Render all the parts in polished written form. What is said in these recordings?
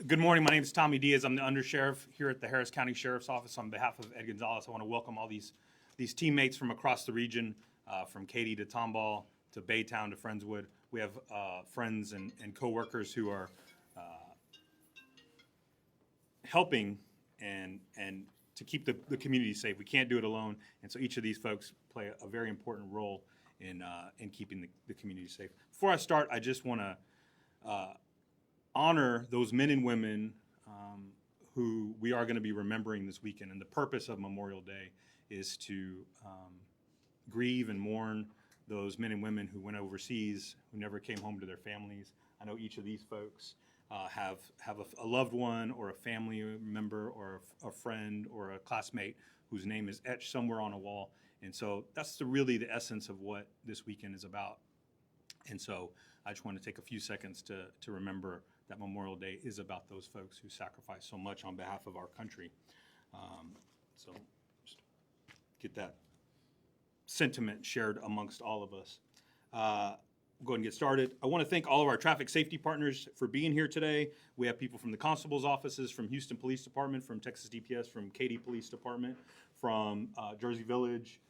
Good morning. My name is Tommy Diaz. I'm the undersheriff here at the Harris County Sheriff's Office. On behalf of Ed Gonzalez, I want to welcome all these teammates from across the region, from Katy to Tomball to Baytown to Friendswood. We have friends and coworkers who are helping and to keep the community safe. We can't do it alone, and so each of these folks play a very important role in keeping the community safe. Before I start, I just want to honor those men and women who we are going to be remembering this weekend. And the purpose of Memorial Day is to grieve and mourn those men and women who went overseas, who never came home to their families. I know each of these folks have a loved one or a family member or a friend or a classmate whose name is etched somewhere on a wall. And so that's really the essence of what this weekend is about. And so I just want to take a few seconds to remember that Memorial Day is about those folks who sacrificed so much on behalf of our country. So just get that sentiment shared amongst all of us. We'll go ahead and get started. I want to thank all of our traffic safety partners for being here today. We have people from the constable's offices, from Houston Police Department, from Texas DPS, from Katy Police Department, from Jersey Village,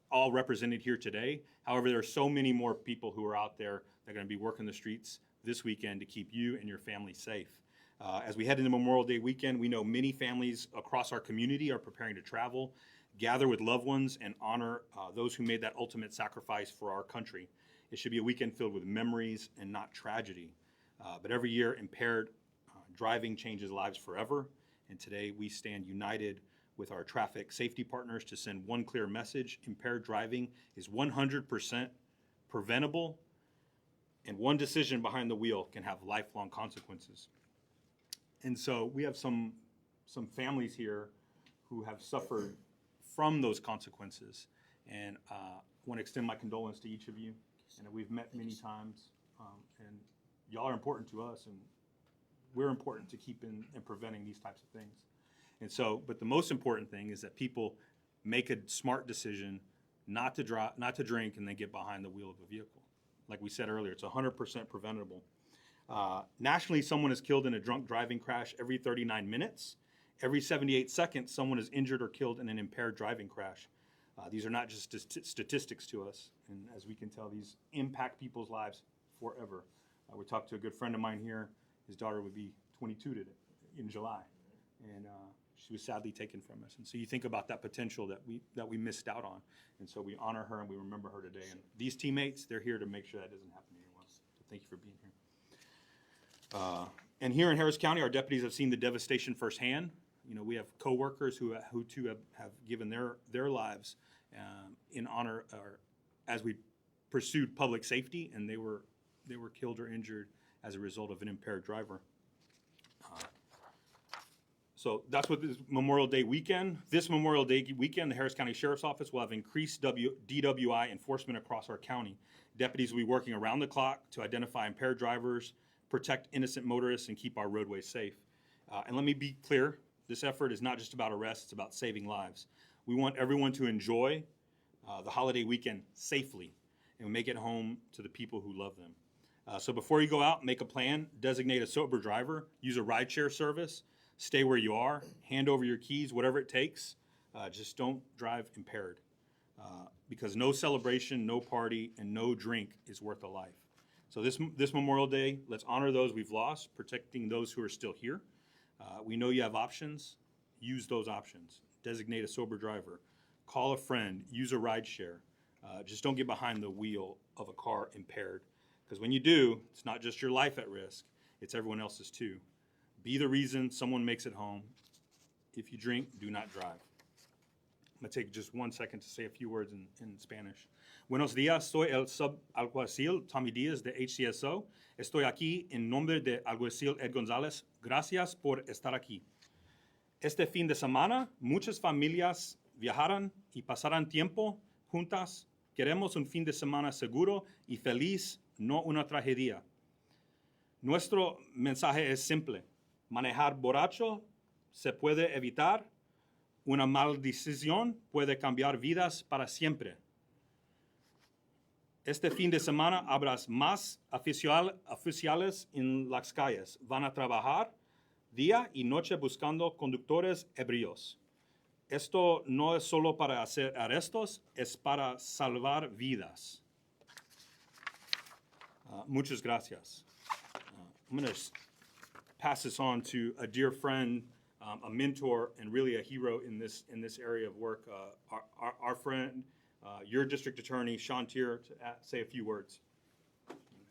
all represented here today. However, there are so many more people who are out there that are going to be working the streets this weekend to keep you and your family safe. As we head into Memorial Day weekend, we know many families across our community are preparing to travel, gather with loved ones, and honor those who made that ultimate sacrifice for our country. It should be a weekend filled with memories and not tragedy. But every year, impaired driving changes lives forever. And today we stand united with our traffic safety partners to send one clear message: impaired driving is 100% preventable, and one decision behind the wheel can have lifelong consequences. And so we have some families here who have suffered from those consequences. And I want to extend my condolence to each of you. And we've met many times, and y'all are important to us, and we're important to keeping and preventing these types of things. And so, but the most important thing is that people make a smart decision not to drink, and then get behind the wheel of a vehicle. Like we said earlier, it's 100% preventable. Nationally, someone is killed in a drunk driving crash every 39 minutes. Every 78 seconds, someone is injured or killed in an impaired driving crash. These are not just statistics to us, and as we can tell, these impact people's lives forever. We talked to a good friend of mine here. His daughter would be 22 today, in July, and she was sadly taken from us. And so you think about that potential that we missed out on, and so we honor her and we remember her today. And these teammates, they're here to make sure that doesn't happen to anyone else. So thank you for being here. And here in Harris County, our deputies have seen the devastation firsthand. You know, we have coworkers who too have given their lives in honor, or as we pursued public safety, and they were killed or injured as a result of an impaired driver. So that's what this Memorial Day weekend. This Memorial Day weekend, the Harris County Sheriff's Office will have increased DWI enforcement across our county. Deputies will be working around the clock to identify impaired drivers, protect innocent motorists, and keep our roadways safe. And let me be clear, this effort is not just about arrests, it's about saving lives. We want everyone to enjoy the holiday weekend safely and make it home to the people who love them. So before you go out, make a plan, designate a sober driver, use a rideshare service, stay where you are, hand over your keys, whatever it takes. Just don't drive impaired, because no celebration, no party, and no drink is worth a life. So this Memorial Day, let's honor those we've lost, protecting those who are still here. We know you have options. Use those options. Designate a sober driver. Call a friend. Use a rideshare. Just don't get behind the wheel of a car impaired, because when you do, it's not just your life at risk, it's everyone else's too. Be the reason someone makes it home. If you drink, do not drive. I'm going to take just 1 second to say a few words in Spanish. Buenos días, soy el subalguacil Tommy Diaz de HCSO. Estoy aquí en nombre de alguacil Ed Gonzalez. Gracias por estar aquí. Este fin de semana, muchas familias viajarán y pasarán tiempo juntas. Queremos un fin de semana seguro y feliz, no una tragedia. Nuestro mensaje es simple. Manejar borracho se puede evitar. Una mala decisión puede cambiar vidas para siempre. Este fin de semana habrá más oficiales en las calles. Van a trabajar, día y noche buscando conductores ebrios. Esto no es solo para hacer arrestos, es para salvar vidas. Muchas gracias. I'm going to pass this on to a dear friend, a mentor, and really a hero in this area of work. Our friend, your district attorney, Sean Tier, to say a few words.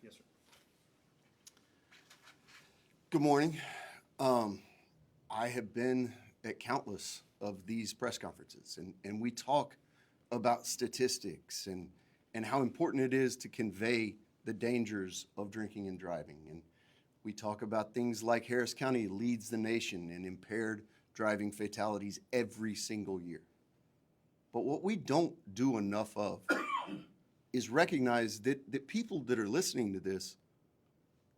Yes, sir. Good morning. I have been at countless of these press conferences, and we talk about statistics and how important it is to convey the dangers of drinking and driving. And we talk about things like Harris County leads the nation in impaired driving fatalities every single year. But what we don't do enough of is recognize that people that are listening to this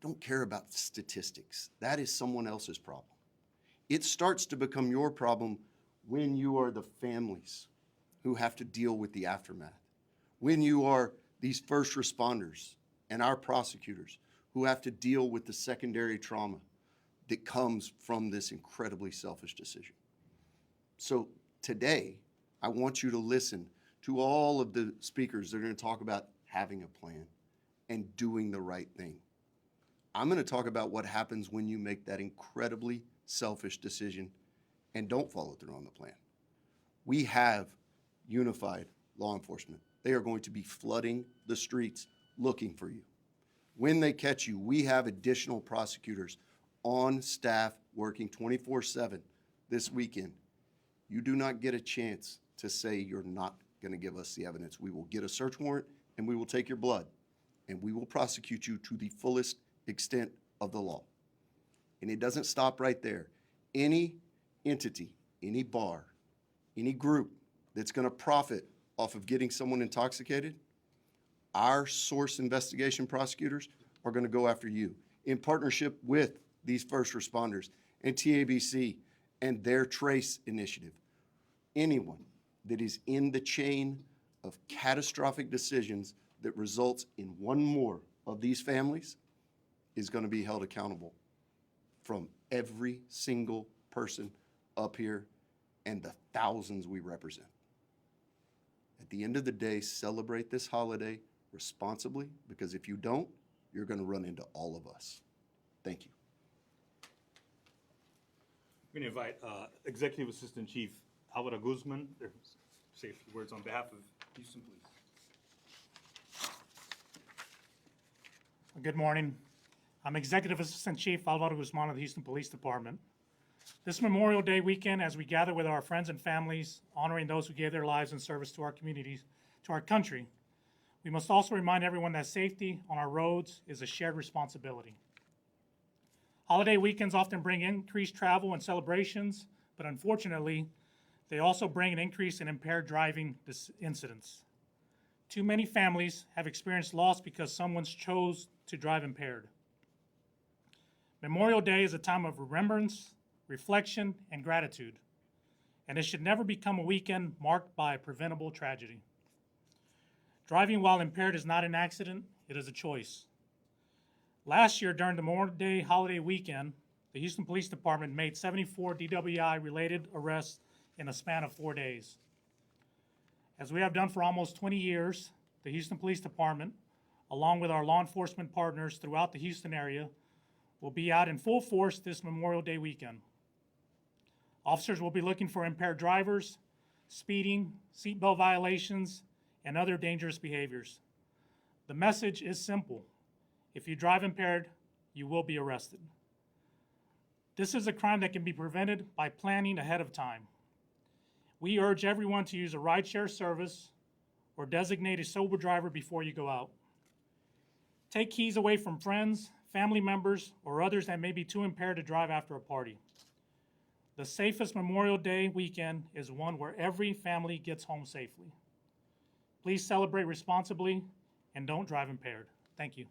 don't care about statistics. That is someone else's problem. It starts to become your problem when you are the families who have to deal with the aftermath, when you are these first responders and our prosecutors who have to deal with the secondary trauma that comes from this incredibly selfish decision. So today, I want you to listen to all of the speakers that are going to talk about having a plan and doing the right thing. I'm going to talk about what happens when you make that incredibly selfish decision and don't follow through on the plan. We have unified law enforcement. They are going to be flooding the streets looking for you. When they catch you, we have additional prosecutors on staff working 24/7 this weekend. You do not get a chance to say you're not going to give us the evidence. We will get a search warrant and we will take your blood and we will prosecute you to the fullest extent of the law. And it doesn't stop right there. Any entity, any bar, any group that's going to profit off of getting someone intoxicated, our source investigation prosecutors are going to go after you in partnership with these first responders and TABC and their TRACE initiative. Anyone that is in the chain of catastrophic decisions that results in one more of these families is going to be held accountable, from every single person up here and the thousands we represent. At the end of the day, celebrate this holiday responsibly, because if you don't, you're going to run into all of us. Thank you. I'm going to invite Executive Assistant Chief Alvaro Guzman to say a few words on behalf of Houston Police. Good morning. I'm Executive Assistant Chief Alvaro Guzman of the Houston Police Department. This Memorial Day weekend, as we gather with our friends and families, honoring those who gave their lives in service to our communities, to our country, we must also remind everyone that safety on our roads is a shared responsibility. Holiday weekends often bring increased travel and celebrations, but unfortunately, they also bring an increase in impaired driving incidents. Too many families have experienced loss because someone chose to drive impaired. Memorial Day is a time of remembrance, reflection, and gratitude, and it should never become a weekend marked by a preventable tragedy. Driving while impaired is not an accident, it is a choice. Last year, during the Memorial Day holiday weekend, the Houston Police Department made 74 DWI-related arrests in a span of 4 days. As we have done for almost 20 years, the Houston Police Department, along with our law enforcement partners throughout the Houston area, will be out in full force this Memorial Day weekend. Officers will be looking for impaired drivers, speeding, seatbelt violations, and other dangerous behaviors. The message is simple. If you drive impaired, you will be arrested. This is a crime that can be prevented by planning ahead of time. We urge everyone to use a rideshare service or designate a sober driver before you go out. Take keys away from friends, family members, or others that may be too impaired to drive after a party. The safest Memorial Day weekend is one where every family gets home safely. Please celebrate responsibly and don't drive impaired. Thank you.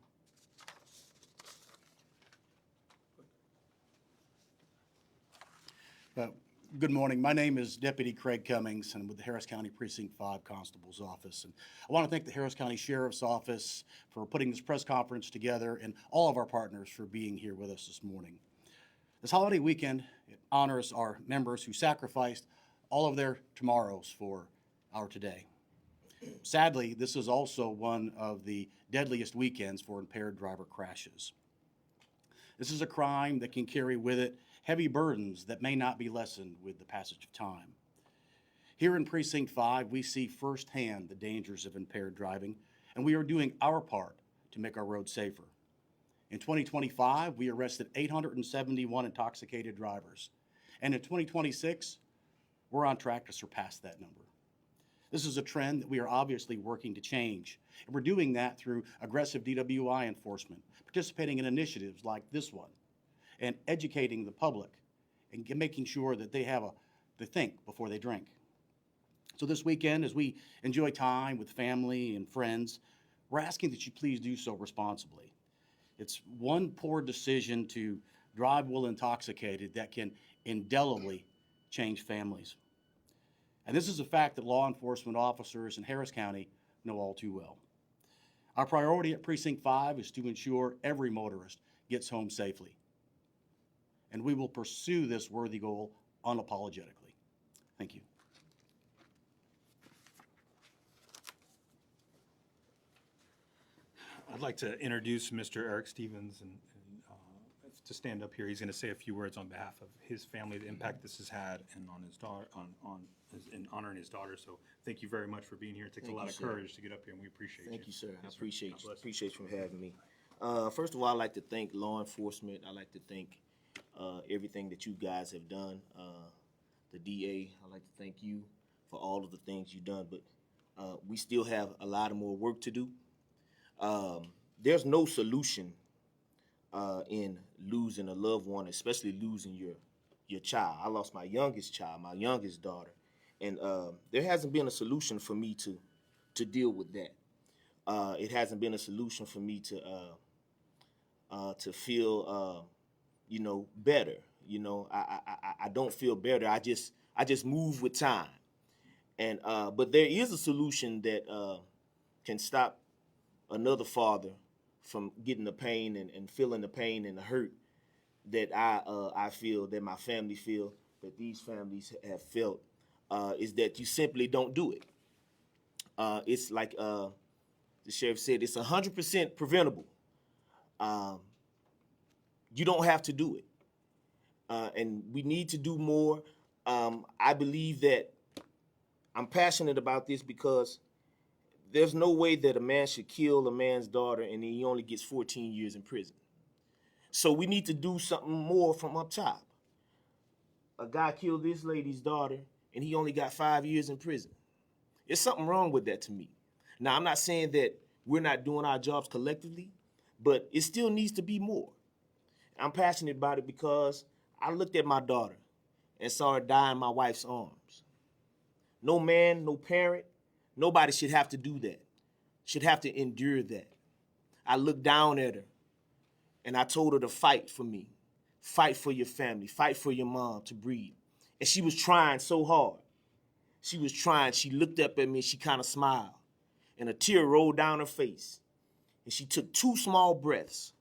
Good morning. My name is Deputy Craig Cummings, and I'm with the Harris County Precinct 5 Constable's Office. And I want to thank the Harris County Sheriff's Office for putting this press conference together and all of our partners for being here with us this morning. This holiday weekend it honors our members who sacrificed all of their tomorrows for our today. Sadly, this is also one of the deadliest weekends for impaired driver crashes. This is a crime that can carry with it heavy burdens that may not be lessened with the passage of time. Here in Precinct 5, we see firsthand the dangers of impaired driving, and we are doing our part to make our roads safer. In 2025, we arrested 871 intoxicated drivers, and in 2026, we're on track to surpass that number. This is a trend that we are obviously working to change, and we're doing that through aggressive DWI enforcement, participating in initiatives like this one, and educating the public and making sure that they think before they drink. So this weekend, as we enjoy time with family and friends, we're asking that you please do so responsibly. It's one poor decision to drive while intoxicated that can indelibly change families. And this is a fact that law enforcement officers in Harris County know all too well. Our priority at Precinct 5 is to ensure every motorist gets home safely. And we will pursue this worthy goal unapologetically. Thank you. I'd like to introduce Mr. Eric Stevens and to stand up here. He's going to say a few words on behalf of his family, the impact this has had, and on his daughter, in honoring his daughter. So thank you very much for being here. It takes a lot of courage to get up here, and we appreciate you. Thank you, sir. I Yes, appreciate God you. bless Appreciate you for having me. First of all, I'd like to thank law enforcement. I'd like to thank everything that you guys have done. The DA, I'd like to thank you for all of the things you've done. But we still have a lot of more work to do. There's no solution in losing a loved one, especially losing your child. I lost my youngest child, my youngest daughter, and there hasn't been a solution for me to deal with that. It hasn't been a solution for me to feel better. I don't feel better. I just move with time, and but there is a solution that can stop another father from getting the pain and feeling the pain and the hurt that I feel, that my family feel, that these families have felt, is that you simply don't do it. It's like the sheriff said, it's 100% preventable. You don't have to do it. And we need to do more. I believe that I'm passionate about this because there's no way that a man should kill a man's daughter and he only gets 14 years in prison. So we need to do something more from up top. A guy killed this lady's daughter and he only got 5 years in prison. There's something wrong with that to me. Now, I'm not saying that we're not doing our jobs collectively, but it still needs to be more. I'm passionate about it because I looked at my daughter and saw her die in my wife's arms. No man, no parent, nobody should have to do that, should have to endure that. I looked down at her and I told her to fight for me, fight for your family, fight for your mom to breathe. And she was trying so hard. She was trying. She looked up at me and she kind of smiled and a tear rolled down her face. And she took 2 small breaths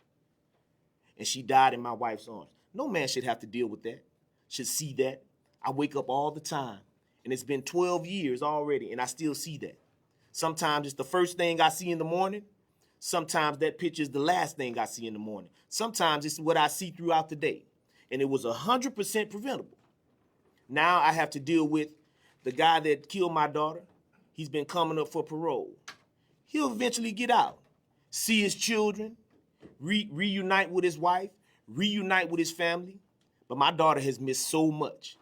and she died in my wife's arms. No man should have to deal with that, should see that. I wake up all the time. And it's been 12 years already, and I still see that. Sometimes it's the first thing I see in the morning. Sometimes that picture is the last thing I see in the morning. Sometimes it's what I see throughout the day. And it was 100% preventable. Now I have to deal with the guy that killed my daughter. He's been coming up for parole. He'll eventually get out, see his children, reunite with his wife, reunite with his family. But my daughter has missed so much.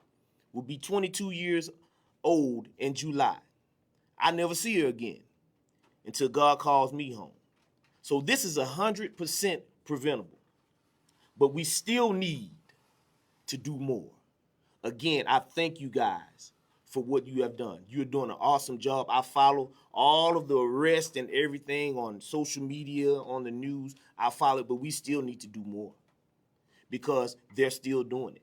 Will be 22 years old in July. I never see her again until God calls me home. So this is 100% preventable, but we still need to do more. Again, I thank you guys for what you have done. You're doing an awesome job. I follow all of the arrests and everything on social media, on the news. I follow it, but we still need to do more because they're still doing it.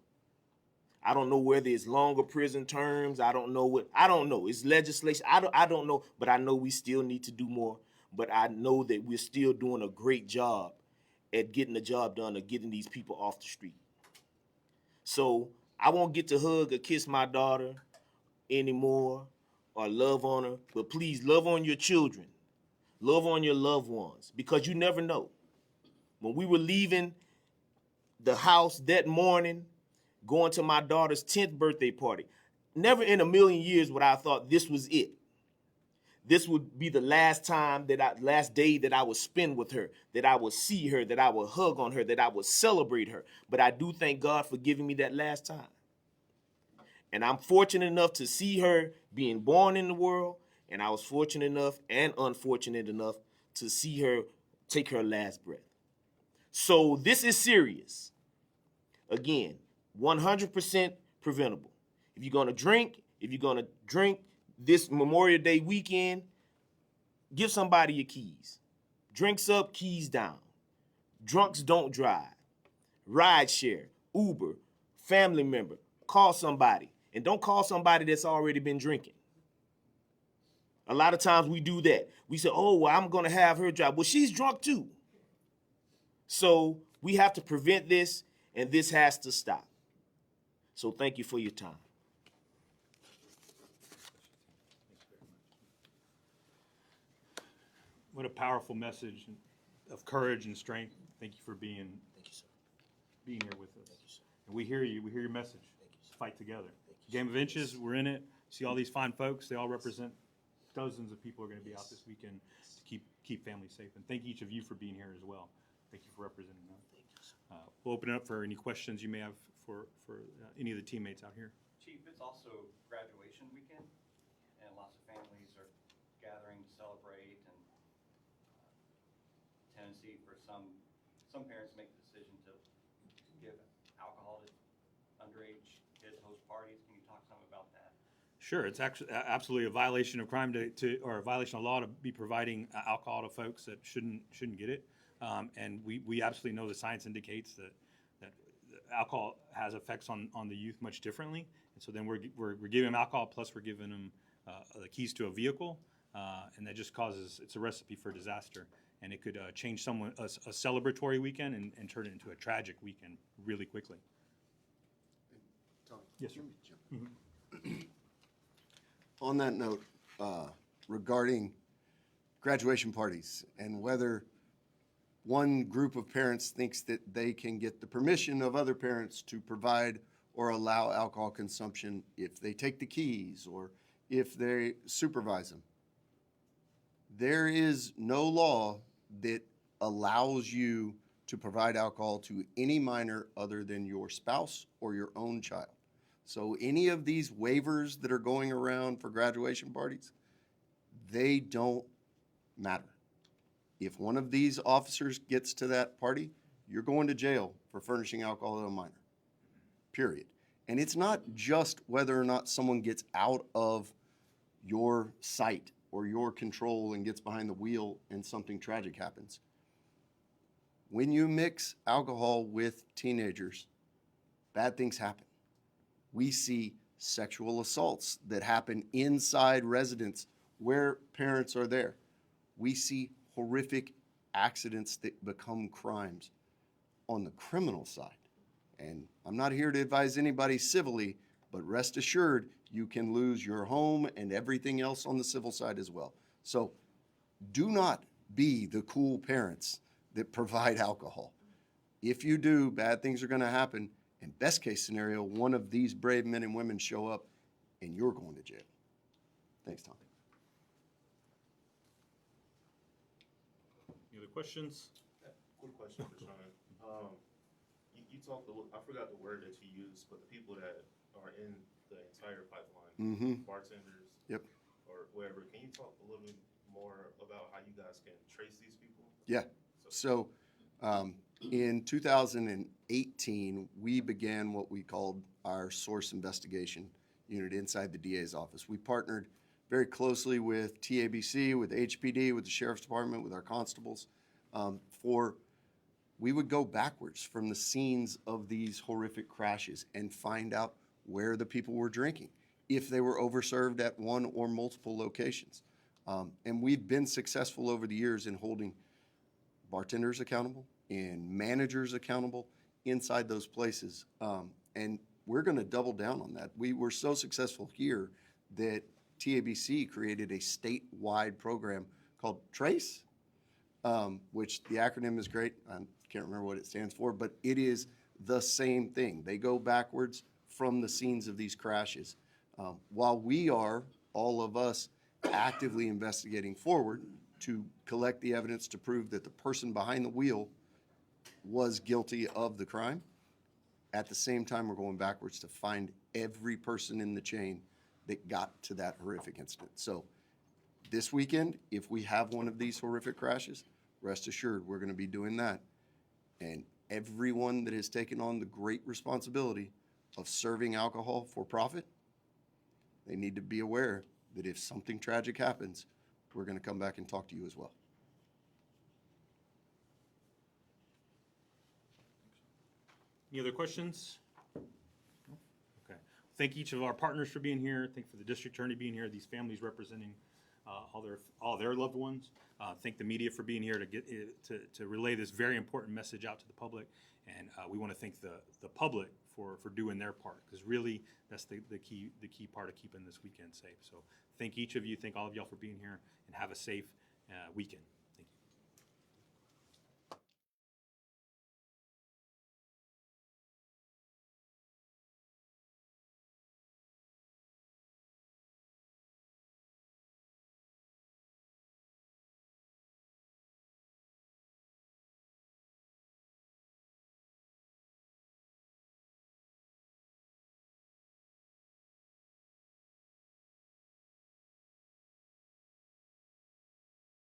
I don't know whether it's longer prison terms. I don't know. It's legislation. I don't know, but I know we still need to do more. But I know that we're still doing a great job at getting the job done, of getting these people off the street. So I won't get to hug or kiss my daughter anymore or love on her, but please love on your children. Love on your loved ones, because you never know. When we were leaving the house that morning, going to my daughter's 10th birthday party, never in a million years would I have thought this was it. This would be the last day that I would spend with her, that I would see her, that I would hug on her, that I would celebrate her. But I do thank God for giving me that last time. And I'm fortunate enough to see her being born in the world, and I was fortunate enough and unfortunate enough to see her take her last breath. So this is serious. Again, 100% preventable. If you're gonna drink this Memorial Day weekend, give somebody your keys. Drinks up, keys down. Drunks don't drive. Ride share, Uber, family member, call somebody. And don't call somebody that's already been drinking. A lot of times we do that. We say, oh, well, I'm gonna have her drive. Well, she's drunk too. So we have to prevent this, and this has to stop. So thank you for your time. What a powerful message of courage and strength. Thank you for being here with us. And we hear you. We hear your message. Fight together. Game of Inches, we're in it. See all these fine folks. They all represent dozens of people who are going to be out this weekend to keep families safe. And thank each of you for being here as well. Thank you for representing them. We'll open it up for any questions you may have for any of the teammates out here. Chief, it's also graduation weekend, and lots of families are gathering to celebrate, and tendency for some parents make the decision to give alcohol to underage kids, host parties. Can you talk some about that? Sure, it's actually absolutely a violation of crime or a violation of law to be providing alcohol to folks that shouldn't get it. And we absolutely know the science indicates that alcohol has effects on the youth much differently. And so then we're giving them alcohol, plus we're giving them the keys to a vehicle, and that just it's a recipe for disaster. And it could change a celebratory weekend and turn it into a tragic weekend really quickly. Tommy, Yes, sir. let me jump in. On that note, regarding graduation parties and whether one group of parents thinks that they can get the permission of other parents to provide or allow alcohol consumption if they take the keys or if they supervise them. There is no law that allows you to provide alcohol to any minor other than your spouse or your own child. So any of these waivers that are going around for graduation parties, they don't matter. If one of these officers gets to that party, you're going to jail for furnishing alcohol to a minor, period. And it's not just whether or not someone gets out of your sight or your control and gets behind the wheel and something tragic happens. When you mix alcohol with teenagers, bad things happen. We see sexual assaults that happen inside residents where parents are there. We see horrific accidents that become crimes on the criminal side. And I'm not here to advise anybody civilly, but rest assured you can lose your home and everything else on the civil side as well. So do not be the cool parents that provide alcohol. If you do, bad things are going to happen. And best case scenario, one of these brave men and women show up and you're going to jail. Thanks, Tom. Any other questions? Quick question for Sean. You talked I forgot the word that you used, but the people that are in the entire pipeline, bartenders, Yep. or wherever, can you talk a little bit more about how you guys can trace these people? Yeah. So in 2018, we began what we called our source investigation unit inside the DA's office. We partnered very closely with TABC, with HPD, with the Sheriff's Department, with our constables, we would go backwards from the scenes of these horrific crashes and find out where the people were drinking, if they were overserved at one or multiple locations. And we've been successful over the years in holding bartenders accountable and managers accountable inside those places. And we're going to double down on that. We were so successful here that TABC created a statewide program called TRACE, which the acronym is great. I can't remember what it stands for, but it is the same thing. They go backwards from the scenes of these crashes. While we are, all of us, actively investigating forward to collect the evidence to prove that the person behind the wheel was guilty of the crime, at the same time, we're going backwards to find every person in the chain that got to that horrific incident. So this weekend, if we have one of these horrific crashes, rest assured, we're going to be doing that. And everyone that has taken on the great responsibility of serving alcohol for profit, they need to be aware that if something tragic happens, we're going to come back and talk to you as well. Any other questions? Okay. Thank each of our partners for being here. Thank for the district attorney being here, these families representing all their loved ones. Thank the media for being here to get to relay this very important message out to the public. And we want to thank the public for doing their part, because really that's the key part of keeping this weekend safe. So thank each of you, thank all of y'all for being here, and have a safe weekend.